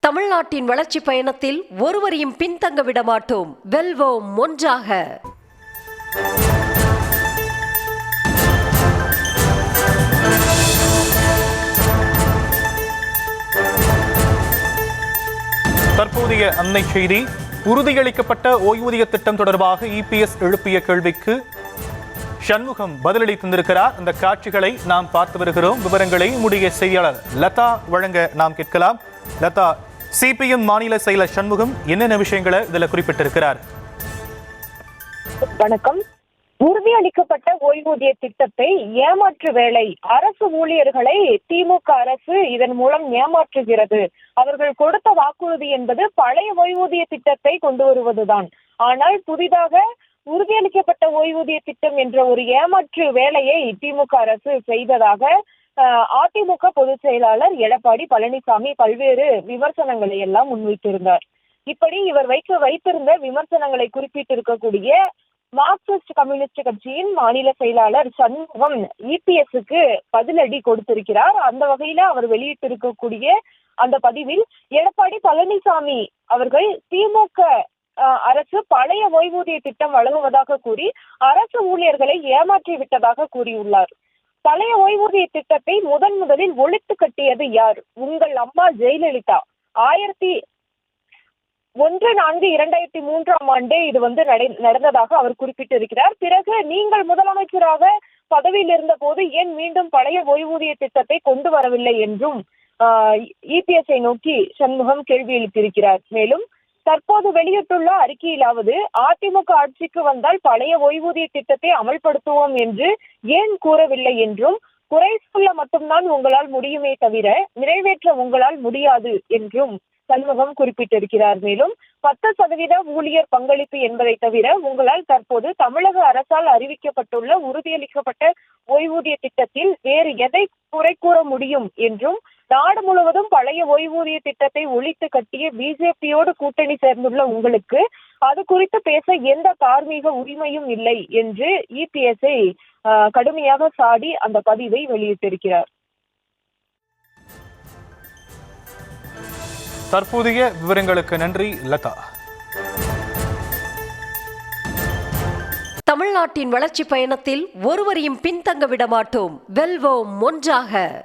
தமிழ்நாட்டின் வளர்ச்சி பயணத்தில் ஒருவரையும் பின்தங்க விட மாட்டோம். வெல்வோம் ஒன்றாக. தற்போதைய அன்னை செய்தி. உறுதியளிக்கப்பட்ட ஓய்வூதிய திட்டம் தொடர்பாக இபிஎஸ் எழுப்பிய கேள்விக்கு சண்முகம் பதிலளி தந்திருக்கிறார். அந்த காட்சிகளை நாம் பார்த்து வருகிறோம். விவரங்களை நம்முடைய செய்தியாளர் லதா வழங்க நாம் கேட்கலாம். லதா, சிபிஎம் மாநில செயலர் சண்முகம் என்னென்ன விஷயங்களை இதுல குறிப்பிட்டிருக்கிறார்? வணக்கம். உறுதியளிக்கப்பட்ட ஓய்வூதிய திட்டத்தை ஏமாற்று வேலை. அரசு ஊழியர்களை திமுக அரசு இதன் மூலம் ஏமாற்றுகிறது. அவர்கள் கொடுத்த வாக்குறுதி என்பது பழைய ஓய்வூதிய திட்டத்தை கொண்டு வருவதுதான். ஆனால் புதிதாக உறுதியளிக்கப்பட்ட ஓய்வூதிய திட்டம் என்ற ஒரு ஏமாற்று வேலையை திமுக அரசு செய்ததாக அதிமுக பொதுச் செயலாளர் எடப்பாடி பழனிசாமி பல்வேறு விமர்சனங்களை எல்லாம் முன்வைத்திருந்தார். இப்படி இவர் வைத்திருந்த விமர்சனங்களை குறிப்பிட்டிருக்கக்கூடிய மார்க்சிஸ்ட் கம்யூனிஸ்ட் கட்சியின் மாநில செயலாளர் சண்முகம் இபிஎஸ்க்கு பதிலடி கொடுத்திருக்கிறார். அந்த வகையில அவர் வெளியிட்டிருக்கக்கூடிய அந்த பதிவில் எடப்பாடி பழனிசாமி அவர்கள் திமுக அரசு பழைய ஓய்வூதிய திட்டம் வழங்குவதாக கூறி அரசு ஊழியர்களை ஏமாற்றி விட்டதாக கூறியுள்ளார். பழைய ஓய்வூதிய திட்டத்தை முதலில் ஒழித்து கட்டியது யார்? உங்கள் அம்மா ஜெயலலிதா. 1/4/2003 இது நடந்ததாக அவர் குறிப்பிட்டிருக்கிறார். பிறகு நீங்கள் முதலமைச்சராக பதவியில் இருந்த போது ஏன் மீண்டும் பழைய ஓய்வூதிய திட்டத்தை கொண்டு வரவில்லை என்றும் இபிஎஸ்ஐ நோக்கி சண்முகம் கேள்வி எழுப்பியிருக்கிறார். மேலும் தற்போது வெளியிட்டுள்ள அறிக்கையிலாவது அதிமுக ஆட்சிக்கு வந்தால் பழைய ஓய்வூதிய திட்டத்தை அமல்படுத்துவோம் என்று ஏன் கூறவில்லை என்றும், குறை சொல்ல மட்டும்தான் உங்களால் முடியுமே தவிர நிறைவேற்ற உங்களால் முடியாது என்றும் சண்முகம் குறிப்பிட்டிருக்கிறார். மேலும் 10% ஊழியர் பங்களிப்பு என்பதை தவிர உங்களால் தற்போது தமிழக அரசால் அறிவிக்கப்பட்டுள்ள உறுதியளிக்கப்பட்ட ஓய்வூதிய திட்டத்தில் வேறு எதை குறை கூற முடியும் என்றும், நாடு முழுவதும் பழைய ஓய்வூதிய திட்டத்தை ஒழித்து கட்டிய பிஜேபியோடு கூட்டணி சேர்ந்துள்ள உங்களுக்கு அது குறித்து பேச எந்த தார்மீக உரிமையும் இல்லை என்று இபிஎஸ்ஐ கடுமையாக சாடி அந்த பதிவை வெளியிட்டிருக்கிறார். தற்போதைய விவரங்களுக்கு நன்றி லதா. தமிழ்நாட்டின் வளர்ச்சி பயணத்தில் ஒருவரையும் பின்தங்க விட மாட்டோம். வெல்வோம் ஒன்றாக.